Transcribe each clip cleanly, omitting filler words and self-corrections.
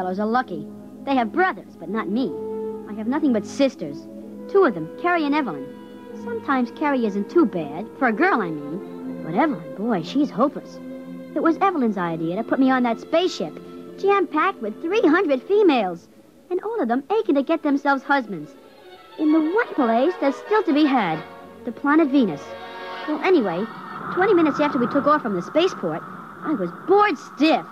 fellows are lucky. They have brothers, but not me. I have nothing but sisters. 2 of them, Carrie and Evelyn. Sometimes Carrie isn't too bad, for a girl, I mean. But Evelyn, boy, she's hopeless. It was Evelyn's idea to put me on that spaceship, jam-packed with 300 females, and all of them aching to get themselves husbands. In the one place that's still to be had, the planet Venus. Well, anyway, 20 minutes after we took off from the spaceport, I was bored stiff.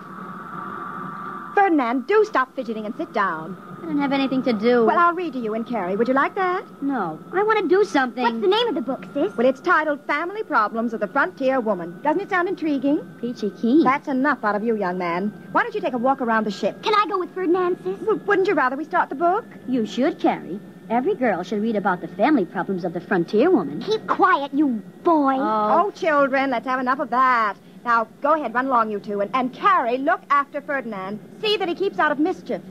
Ferdinand, do stop fidgeting and sit down. I don't have anything to do. Well, I'll read to you and Carrie. Would you like that? No, I want to do something. What's the name of the book, sis? Well, it's titled Family Problems of the Frontier Woman. Doesn't it sound intriguing? Peachy keen. That's enough out of you, young man. Why don't you take a walk around the ship? Can I go with Ferdinand, sis? Well, wouldn't you rather we start the book? You should, Carrie. Every girl should read about the family problems of the frontier woman. Keep quiet, you boy. Oh, children, let's have enough of that. Now, go ahead, run along, you two. And Carrie, look after Ferdinand. See that he keeps out of mischief.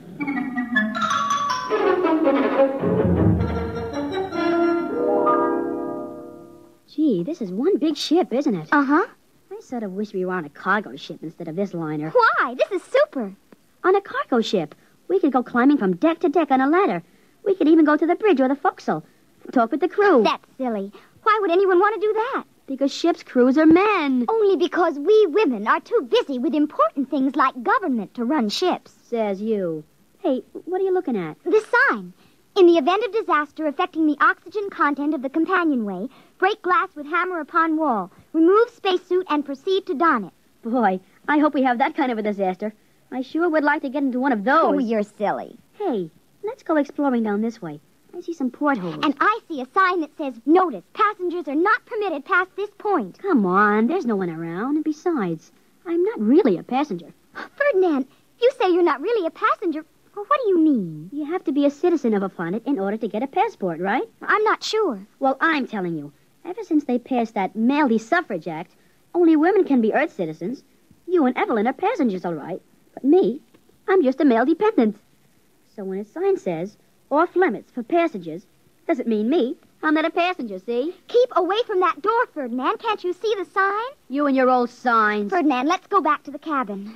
Gee, this is one big ship, isn't it? Uh-huh. I sort of wish we were on a cargo ship instead of this liner. Why? This is super. On a cargo ship, we could go climbing from deck to deck on a ladder. We could even go to the bridge or the forecastle and talk with the crew. That's silly. Why would anyone want to do that? Because ship's crews are men. Only because we women are too busy with important things like government to run ships. Says you. Hey, what are you looking at? This sign. In the event of disaster affecting the oxygen content of the companionway, break glass with hammer upon wall. Remove spacesuit and proceed to don it. Boy, I hope we have that kind of a disaster. I sure would like to get into one of those. Oh, you're silly. Hey, let's go exploring down this way. I see some portholes. And I see a sign that says, notice, passengers are not permitted past this point. Come on, there's no one around. And besides, I'm not really a passenger. Ferdinand, you say you're not really a passenger. Well, what do you mean? You have to be a citizen of a planet in order to get a passport, right? I'm not sure. Well, I'm telling you. Ever since they passed that Male Suffrage Act, only women can be Earth citizens. You and Evelyn are passengers, all right. But me, I'm just a male dependent. So when a sign says, off limits for passengers, doesn't mean me. I'm not a passenger, see? Keep away from that door, Ferdinand. Can't you see the sign? You and your old signs. Ferdinand, let's go back to the cabin.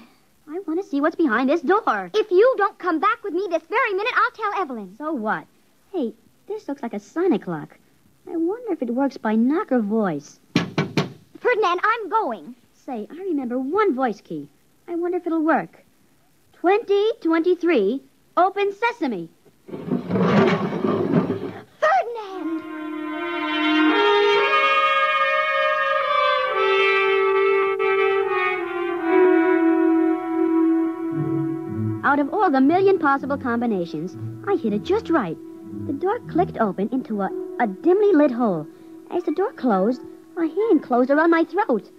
I want to see what's behind this door. If you don't come back with me this very minute, I'll tell Evelyn. So what? Hey, this looks like a sonic clock. I wonder if it works by knock or voice. Ferdinand, I'm going. Say, I remember one voice key. I wonder if it'll work. 2023, open sesame. Ferdinand! Out of all the million possible combinations, I hit it just right. The door clicked open into a dimly lit hole. As the door closed, a hand closed around my throat.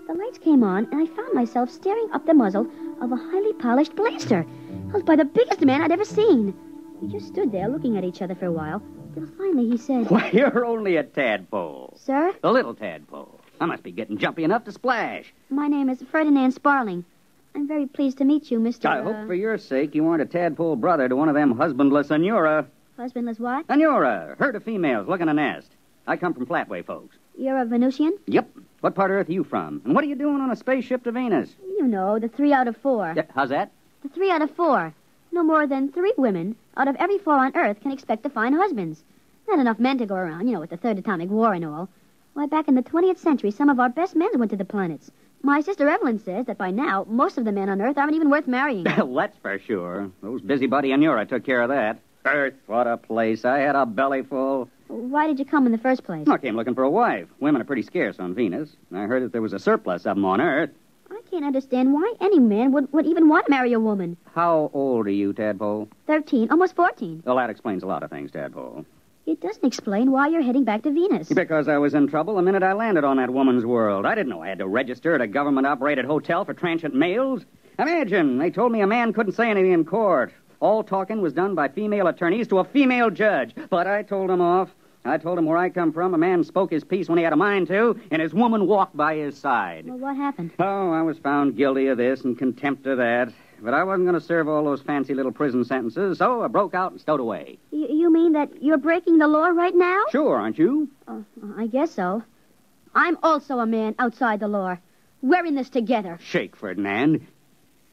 The lights came on, and I found myself staring up the muzzle of a highly polished blaster, held by the biggest man I'd ever seen. We just stood there looking at each other for a while, till finally he said, Why, you're only a tadpole. Sir? A little tadpole. I must be getting jumpy enough to splash. My name is Ferdinand Sparling. I'm very pleased to meet you, Mr. I hope for your sake you aren't a tadpole brother to one of them husbandless Anura. Husbandless what? Anura, herd of females looking a nest. I come from Flatway, folks. You're a Venusian? Yep. What part of Earth are you from? And what are you doing on a spaceship to Venus? You know, the 3 out of 4. How's that? The 3 out of 4. No more than 3 women out of every 4 on Earth can expect to find husbands. Not enough men to go around, with the Third Atomic War and all. Why, back in the 20th century, some of our best men went to the planets. My sister Evelyn says that by now, most of the men on Earth aren't even worth marrying. That's for sure. Those busybody Anura took care of that. Earth, what a place. I had a belly full. Why did you come in the first place? I came looking for a wife. Women are pretty scarce on Venus. I heard that there was a surplus of them on Earth. I can't understand why any man would even want to marry a woman. How old are you, Tadpole? 13, almost 14. Well, that explains a lot of things, Tadpole. It doesn't explain why you're heading back to Venus. Because I was in trouble the minute I landed on that woman's world. I didn't know I had to register at a government-operated hotel for transient males. Imagine, they told me a man couldn't say anything in court. All talking was done by female attorneys to a female judge. But I told him off. I told him where I come from, a man spoke his piece when he had a mind to, and his woman walked by his side. Well, what happened? Oh, I was found guilty of this and contempt of that. But I wasn't going to serve all those fancy little prison sentences, so I broke out and stowed away. You mean that you're breaking the law right now? Sure, aren't you? I guess so. I'm also a man outside the law. We're in this together. Shake, Ferdinand.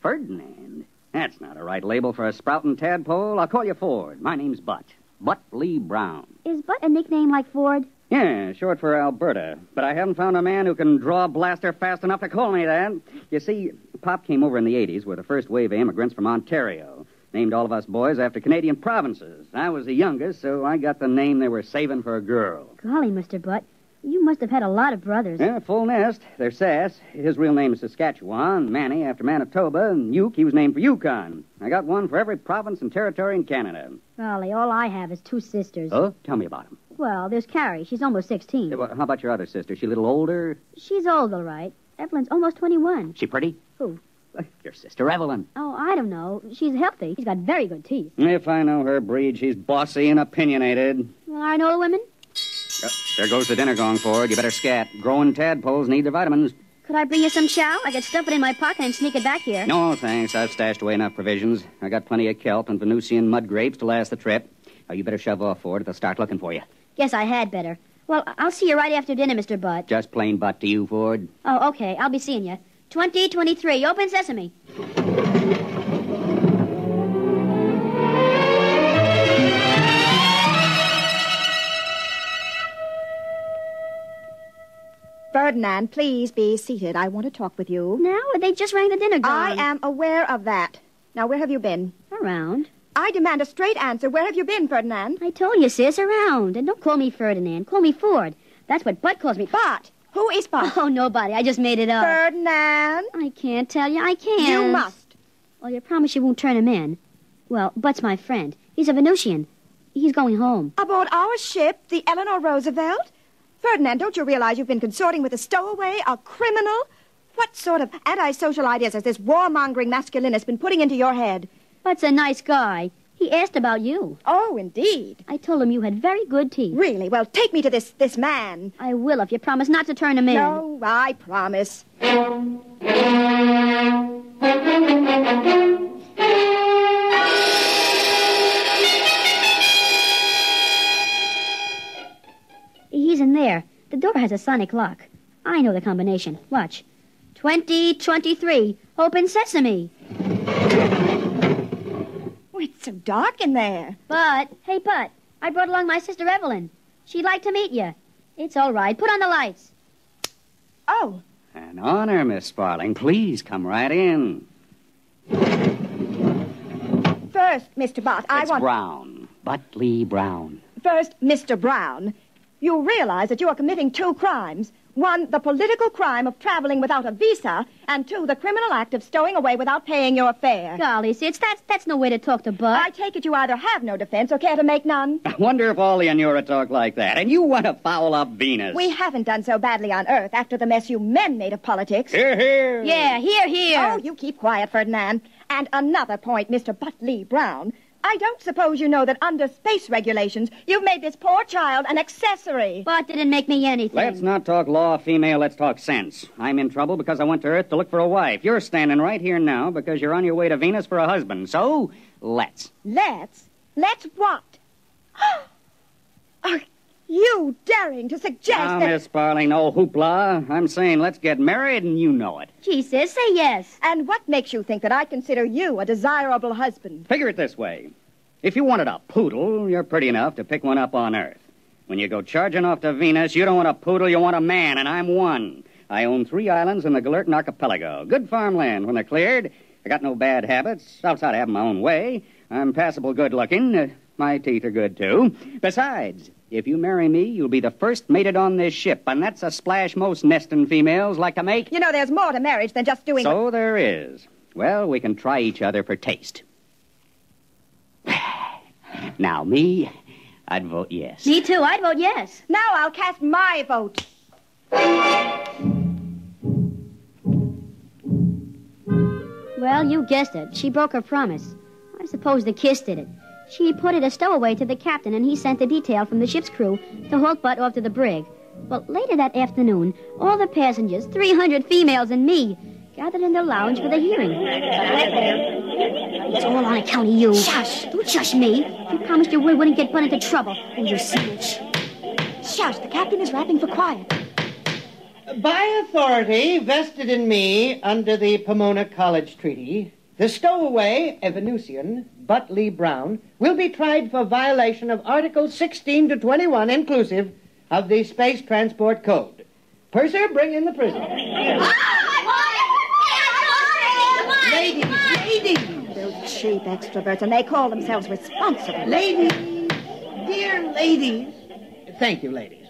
Ferdinand? That's not a right label for a sprouting tadpole. I'll call you Ford. My name's Butt. Butt Lee Brown. Is Butt a nickname like Ford? Yeah, short for Alberta. But I haven't found a man who can draw a blaster fast enough to call me that. You see, Pop came over in the 80s with the first wave of immigrants from Ontario. Named all of us boys after Canadian provinces. I was the youngest, so I got the name they were saving for a girl. Golly, Mr. Butt, you must have had a lot of brothers. Yeah, full nest. They're Sass. His real name is Saskatchewan. Manny after Manitoba. And Uke, he was named for Yukon. I got one for every province and territory in Canada. Golly, all I have is 2 sisters. Oh? Tell me about them. Well, there's Carrie. She's almost 16. Yeah, well, how about your other sister? She a little older? She's old, all right. Evelyn's almost 21. She pretty? Who? Your sister Evelyn. Oh, I don't know. She's healthy. She's got very good teeth. If I know her breed, she's bossy and opinionated. Well, I know the women. There goes the dinner gong, Ford. You better scat. Growing tadpoles need their vitamins. Could I bring you some chow? I could stuff it in my pocket and sneak it back here. No, thanks. I've stashed away enough provisions. I got plenty of kelp and Venusian mud grapes to last the trip. Oh, you better shove off, Ford. They'll start looking for you. Guess I had better. Well, I'll see you right after dinner, Mr. Butt. Just plain butt to you, Ford. Oh, okay. I'll be seeing you. 2023. Open sesame. Ferdinand, please be seated. I want to talk with you. Now? They just rang the dinner gong. I am aware of that. Now, where have you been? Around. I demand a straight answer. Where have you been, Ferdinand? I told you, sis, around. And don't call me Ferdinand. Call me Ford. That's what Butt calls me. But who is Butt? Oh, nobody. I just made it up. Ferdinand. I can't tell you. I can't. You must. Well, you promise you won't turn him in. Well, Butt's my friend. He's a Venusian. He's going home. Aboard our ship, the Eleanor Roosevelt? Ferdinand, don't you realize you've been consorting with a stowaway, a criminal? What sort of antisocial ideas has this warmongering masculinist been putting into your head? Butt's a nice guy. He asked about you. Oh, indeed. I told him you had very good teeth. Really? Well, take me to this man. I will if you promise not to turn him in. No, I promise. He's in there. The door has a sonic lock. I know the combination. Watch. 2023. Open sesame. Oh, it's so dark in there. But, hey, Butt, I brought along my sister Evelyn. She'd like to meet you. It's all right. Put on the lights. Oh. An honor, Miss Sparling. Please come right in. First, Mr. Butt, I It's want... Brown. Butt Lee Brown. First, Mr. Brown, you realize that you are committing 2 crimes. 1, the political crime of traveling without a visa, and 2, the criminal act of stowing away without paying your fare. Golly, sis, that's no way to talk to Butt. I take it you either have no defense or care to make none. I wonder if all the Anura talk like that. And you want to foul up Venus. We haven't done so badly on Earth after the mess you men made of politics. Hear, hear. Yeah, here. Oh, you keep quiet, Ferdinand. And another point, Mr. Butt Lee Brown. I don't suppose you know that under space regulations, you've made this poor child an accessory. Butt didn't make me anything. Let's not talk law, female. Let's talk sense. I'm in trouble because I went to Earth to look for a wife. You're standing right here now because you're on your way to Venus for a husband. So, let's. Let's? Let's what? Are you daring to suggest Now, that... Miss Sparling, no hoopla. I'm saying let's get married, and you know it. Gee, sis, say yes. And what makes you think that I consider you a desirable husband? Figure it this way. If you wanted a poodle, you're pretty enough to pick one up on Earth. When you go charging off to Venus, you don't want a poodle, you want a man, and I'm one. I own 3 islands in the Galertan Archipelago. Good farmland when they're cleared. I got no bad habits, outside of having my own way. I'm passable good-looking. My teeth are good, too. Besides, if you marry me, you'll be the first mated on this ship, and that's a splash most nesting females like to make. You know, there's more to marriage than just doing... So there is. Well, we can try each other for taste. Now, me, I'd vote yes. Me too. I'd vote yes. Now I'll cast my vote. Well, you guessed it. She broke her promise. I suppose the kiss did it. She put it a stowaway to the captain, and he sent the detail from the ship's crew to haul Butt off to the brig. Well, later that afternoon, all the passengers, 300 females and me, gathered in the lounge for the hearing. It's all on account of you. Shush! Don't shush me. You promised you wouldn't get Butt into trouble. Oh, you snitch. Shush, the captain is rapping for quiet. By authority vested in me under the Pomona College Treaty, The stowaway, a Venusian, Butt Lee Brown, will be tried for violation of Articles 16 to 21 inclusive of the Space Transport Code. Purser, bring in the prisoner. Ladies! Those cheap extroverts, and they call themselves responsible. Ladies! Dear ladies! Thank you, ladies.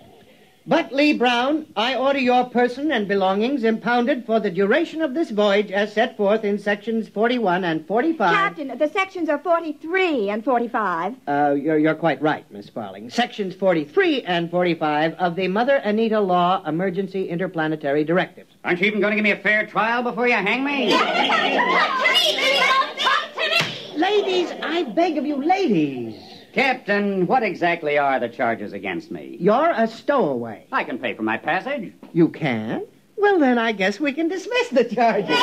Butt Lee Brown, I order your person and belongings impounded for the duration of this voyage as set forth in sections 41 and 45. Captain, the sections are 43 and 45. You're quite right, Miss Sparling. Sections 43 and 45 of the Mother Anita Law Emergency Interplanetary Directives. Aren't you even going to give me a fair trial before you hang me? Ladies, I beg of you, ladies. Captain, what exactly are the charges against me? You're a stowaway. I can pay for my passage. You can? Well, then I guess we can dismiss the charges.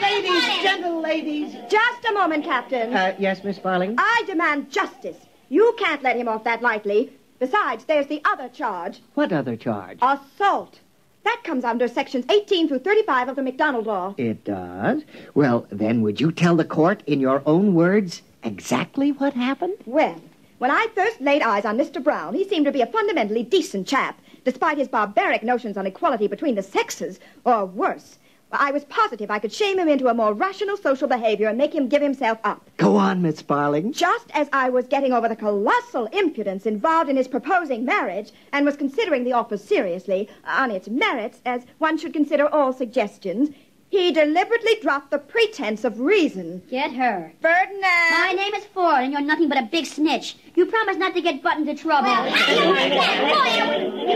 Ladies, gentle ladies. Just a moment, Captain. Yes, Miss Sparling? I demand justice. You can't let him off that lightly. Besides, there's the other charge. What other charge? Assault. That comes under sections 18 through 35 of the McDonald Law. It does? Well, then would you tell the court in your own words exactly what happened? Well, when I first laid eyes on Mr. Brown, he seemed to be a fundamentally decent chap, despite his barbaric notions on equality between the sexes, or worse. I was positive I could shame him into a more rational social behavior and make him give himself up. Go on, Miss Sparling. Just as I was getting over the colossal impudence involved in his proposing marriage and was considering the offer seriously, on its merits, as one should consider all suggestions, he deliberately dropped the pretense of reason. Get her. Ferdinand! My name is Ford, and you're nothing but a big snitch. You promised not to get Butt into trouble.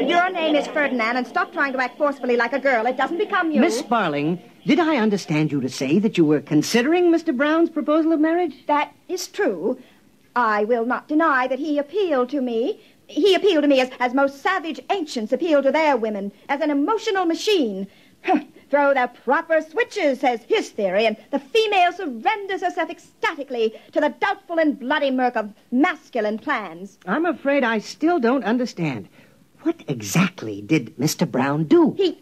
Your name is Ferdinand, and stop trying to act forcefully like a girl. It doesn't become you. Miss Sparling, did I understand you to say that you were considering Mr. Brown's proposal of marriage? That is true. I will not deny that he appealed to me. He appealed to me as most savage ancients appeal to their women, as an emotional machine. Throw the proper switches, says his theory, and the female surrenders herself ecstatically to the doubtful and bloody murk of masculine plans. I'm afraid I still don't understand. What exactly did Mr. Brown do? He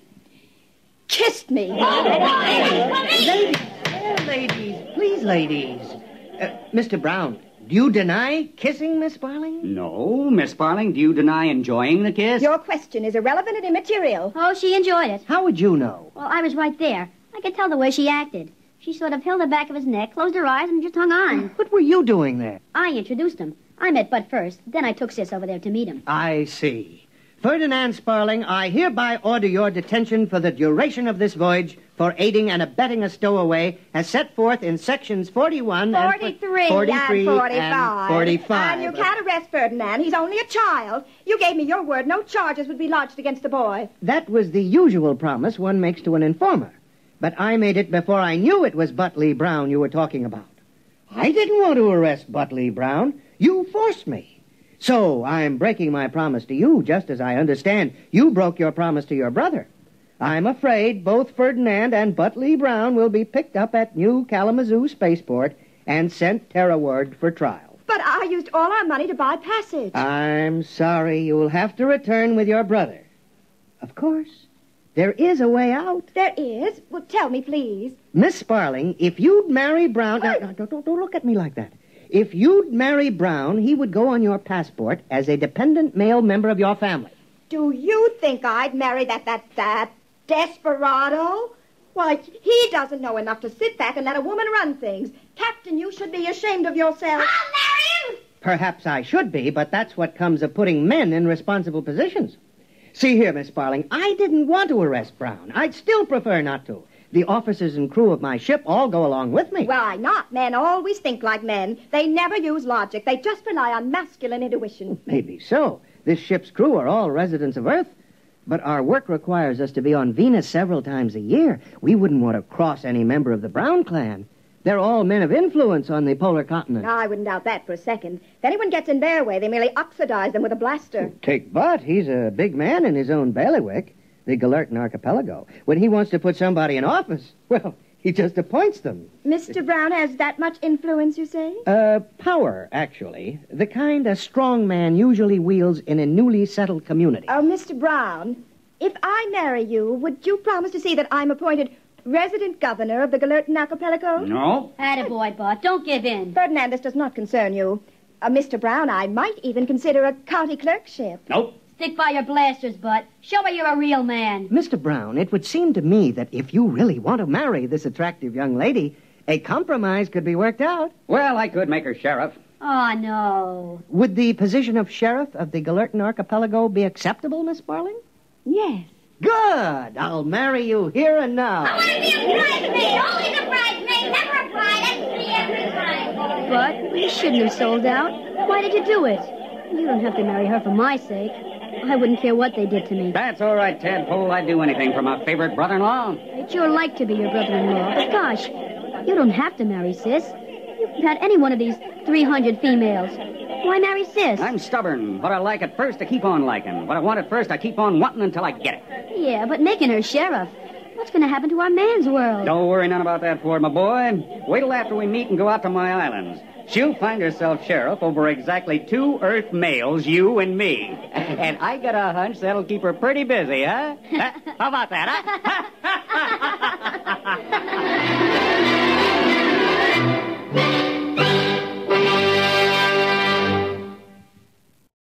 kissed me. Ladies, please, ladies. Mr. Brown, do you deny kissing Miss Sparling? No. Miss Sparling, do you deny enjoying the kiss? Your question is irrelevant and immaterial. Oh, she enjoyed it. How would you know? Well, I was right there. I could tell the way she acted. She sort of held the back of his neck, closed her eyes, and just hung on. What were you doing there? I introduced him. I met Bud first. Then I took Sis over there to meet him. I see. Ferdinand Sparling, I hereby order your detention for the duration of this voyage for aiding and abetting a stowaway as set forth in sections 41 43 and 43 and 45. and 45. And you can't arrest Ferdinand. He's only a child. You gave me your word no charges would be lodged against the boy. That was the usual promise one makes to an informer. But I made it before I knew it was Butt Lee Brown you were talking about. I didn't want to arrest Butt Lee Brown. You forced me. So I'm breaking my promise to you, just as I understand you broke your promise to your brother. I'm afraid both Ferdinand and Butt Lee Brown will be picked up at New Kalamazoo Spaceport and sent terrorward for trial. But I used all our money to buy passage. I'm sorry. You'll have to return with your brother. Of course, there is a way out. There is? Well, tell me, please. Miss Sparling, if you'd marry Brown... Now, don't look at me like that. If you'd marry Brown, he would go on your passport as a dependent male member of your family. Do you think I'd marry that desperado? Why, he doesn't know enough to sit back and let a woman run things. Captain, you should be ashamed of yourself. I'll marry him! Perhaps I should be, but that's what comes of putting men in responsible positions. See here, Miss Sparling, I didn't want to arrest Brown. I'd still prefer not to. The officers and crew of my ship all go along with me. Why not? Men always think like men. They never use logic. They just rely on masculine intuition. Maybe so. This ship's crew are all residents of Earth. But our work requires us to be on Venus several times a year. We wouldn't want to cross any member of the Brown clan. They're all men of influence on the polar continent. I wouldn't doubt that for a second. If anyone gets in their way, they merely oxidize them with a blaster. Take Butt. He's a big man in his own bailiwick, the Galertan Archipelago. When he wants to put somebody in office, well, he just appoints them. Mr. Brown has that much influence, you say? Power, actually. The kind a strong man usually wields in a newly settled community. Oh, Mr. Brown, if I marry you, would you promise to see that I'm appointed resident governor of the Galerton Archipelago? No. Attaboy, Bart. Don't give in. Ferdinand, this does not concern you. Mr. Brown, I might even consider a county clerkship. Nope. Stick by your blasters, Bart. Show her you're a real man. Mr. Brown, it would seem to me that if you really want to marry this attractive young lady, a compromise could be worked out. Well, I could make her sheriff. Oh, no. Would the position of sheriff of the Galerton Archipelago be acceptable, Miss Sparling? Yes. Good. I'll marry you here and now. I want to be a bridesmaid. Always a bridesmaid, never a bride. I see every time. But you shouldn't have sold out. Why did you do it? You don't have to marry her for my sake. I wouldn't care what they did to me. That's all right, Tadpole. I'd do anything for my favorite brother-in-law. I'd sure like to be your brother-in-law. But gosh, you don't have to marry Sis. You could have had any one of these 300 females. Why marry Sis? I'm stubborn. What I like at first, I keep on liking. What I want at first, I keep on wanting until I get it. Yeah, but making her sheriff. What's going to happen to our man's world? Don't worry none about that, Ford, my boy. Wait till after we meet and go out to my islands. She'll find herself sheriff over exactly 2 Earth males, you and me. And I got a hunch that'll keep her pretty busy, huh? How about that, huh?